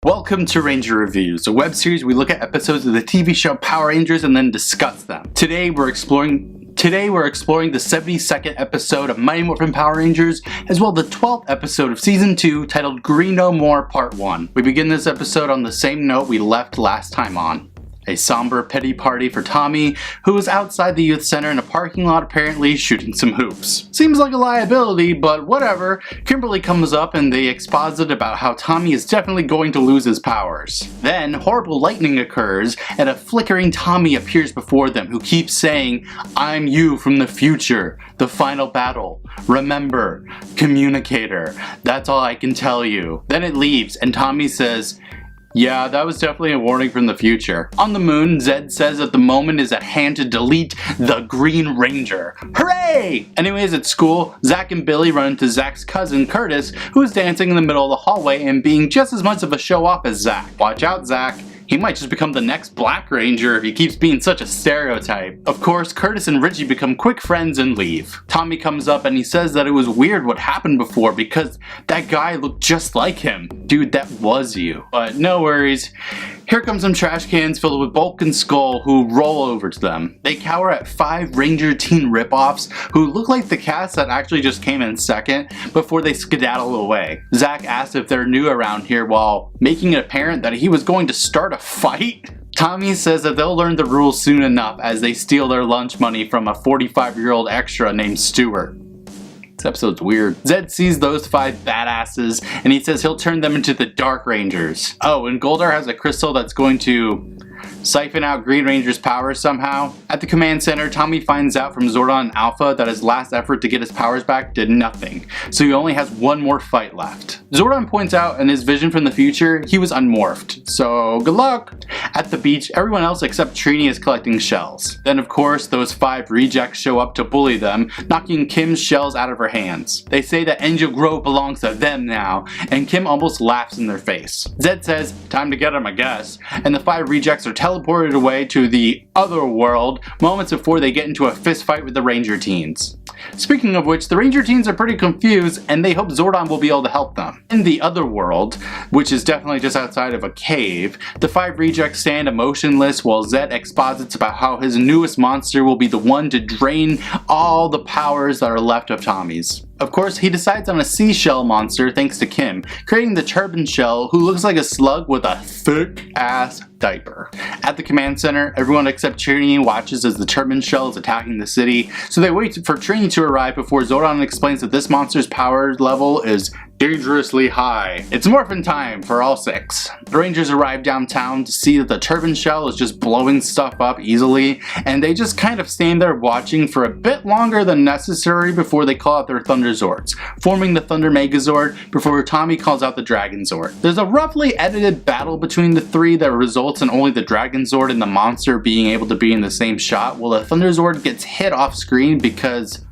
Welcome to Ranger Reviews, a web series we look at episodes of the TV show Power Rangers and then discuss them. Today we're exploring the 72nd episode of Mighty Morphin Power Rangers, as well as the 12th episode of Season 2 titled Green No More Part 1. We begin this episode on the same note we left last time on. A somber pity party for Tommy, who was outside the youth center in a parking lot apparently shooting some hoops. Seems like a liability, but whatever. Kimberly comes up and they exposit about how Tommy is definitely going to lose his powers. Then, horrible lightning occurs, and a flickering Tommy appears before them who keeps saying, "I'm you from the future, the final battle. Remember, communicator. That's all I can tell you." Then it leaves, and Tommy says, "Yeah, that was definitely a warning from the future." On the moon, Zed says that the moment is at hand to delete the Green Ranger. Hooray! Anyways, at school, Zach and Billy run into Zach's cousin, Curtis, who is dancing in the middle of the hallway and being just as much of a show-off as Zach. Watch out, Zach. He might just become the next Black Ranger if he keeps being such a stereotype. Of course, Curtis and Richie become quick friends and leave. Tommy comes up and he says that it was weird what happened before because that guy looked just like him. Dude, that was you. But no worries. Here comes some trash cans filled with Bulk and Skull who roll over to them. They cower at 5 Ranger teen ripoffs who look like the cast that actually just came in second before they skedaddle away. Zach asks if they're new around here while making it apparent that he was going to start a fight. Tommy says that they'll learn the rules soon enough as they steal their lunch money from a 45-year-old extra named Stuart. This episode's weird. Zed sees those 5 badasses and he says he'll turn them into the Dark Rangers. Oh, and Goldar has a crystal that's going to siphon out Green Ranger's powers somehow. At the command center, Tommy finds out from Zordon and Alpha that his last effort to get his powers back did nothing, so he only has one more fight left. Zordon points out in his vision from the future, he was unmorphed, so good luck! At the beach, everyone else except Trini is collecting shells. Then of course, those 5 rejects show up to bully them, knocking Kim's shells out of her hands. They say that Angel Grove belongs to them now, and Kim almost laughs in their face. Zed says, "Time to get him, I guess," and the 5 rejects are teleported away to the other world moments before they get into a fist fight with the Ranger teens. Speaking of which, the Ranger teens are pretty confused and they hope Zordon will be able to help them. In the other world, which is definitely just outside of a cave, the 5 rejects stand emotionless while Zed exposits about how his newest monster will be the one to drain all the powers that are left of Tommy's. Of course, he decides on a seashell monster thanks to Kim, creating the Turban Shell, who looks like a slug with a thick-ass diaper. At the command center, everyone except Trini watches as the Turban Shell is attacking the city, so they wait for Trini to arrive before Zordon explains that this monster's power level is dangerously high. It's morphin' time for all 6. The Rangers arrive downtown to see that the Turban Shell is just blowing stuff up easily, and they just kind of stand there watching for a bit longer than necessary before they call out their Thunder Zords, forming the Thunder Megazord before Tommy calls out the Dragon Zord. There's a roughly edited battle between the 3 that results in only the Dragon Zord and the monster being able to be in the same shot, while the Thunder Zord gets hit off screen because,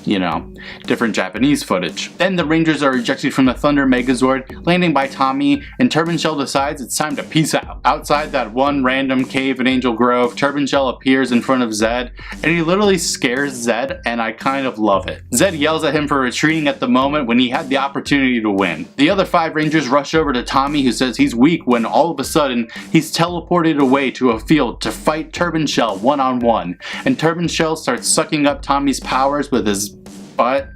you know, different Japanese footage. Then the Rangers are ejected from the Thunder Megazord, landing by Tommy, and Turban Shell decides it's time to peace out. Outside that one random cave in Angel Grove, Turban Shell appears in front of Zed, and he literally scares Zed, and I kind of love it. Zed yells at him for retreating at the moment when he had the opportunity to win. The other 5 Rangers rush over to Tommy, who says he's weak when all of a sudden he's teleported away to a field to fight Turban Shell one-on-one, and Turban Shell starts sucking up Tommy's powers with his butt.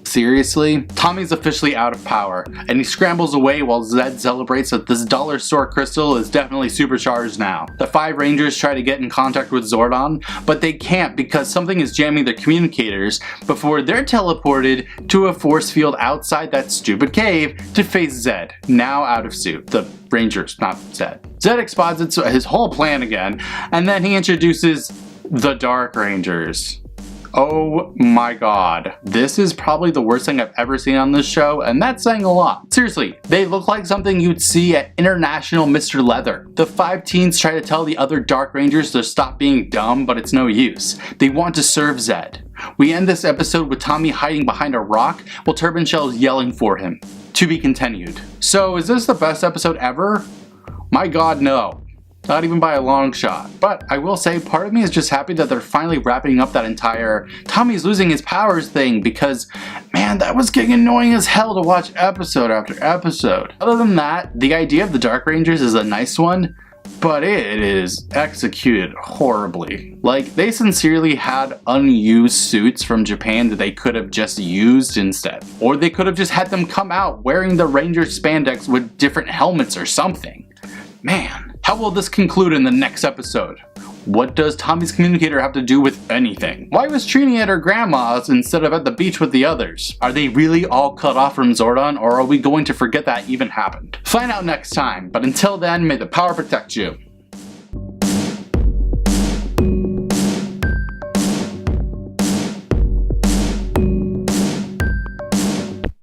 Seriously? Tommy's officially out of power, and he scrambles away while Zed celebrates that this dollar store crystal is definitely supercharged now. The 5 Rangers try to get in contact with Zordon, but they can't because something is jamming their communicators before they're teleported to a force field outside that stupid cave to face Zed, now out of suit. The Rangers, not Zed. Zed exposits his whole plan again, and then he introduces the Dark Rangers. Oh my god. This is probably the worst thing I've ever seen on this show, and that's saying a lot. Seriously, they look like something you'd see at International Mr. Leather. The 5 teens try to tell the other Dark Rangers to stop being dumb, but it's no use. They want to serve Zed. We end this episode with Tommy hiding behind a rock while Turban Shell is yelling for him. To be continued. So, is this the best episode ever? My god, no. Not even by a long shot. But I will say, part of me is just happy that they're finally wrapping up that entire Tommy's losing his powers thing, because man, that was getting annoying as hell to watch episode after episode. Other than that, the idea of the Dark Rangers is a nice one, but it is executed horribly. Like, they sincerely had unused suits from Japan that they could have just used instead. Or they could have just had them come out wearing the Ranger spandex with different helmets or something. Man. How will this conclude in the next episode? What does Tommy's communicator have to do with anything? Why was Trini at her grandma's instead of at the beach with the others? Are they really all cut off from Zordon, or are we going to forget that even happened? Find out next time, but until then, may the power protect you.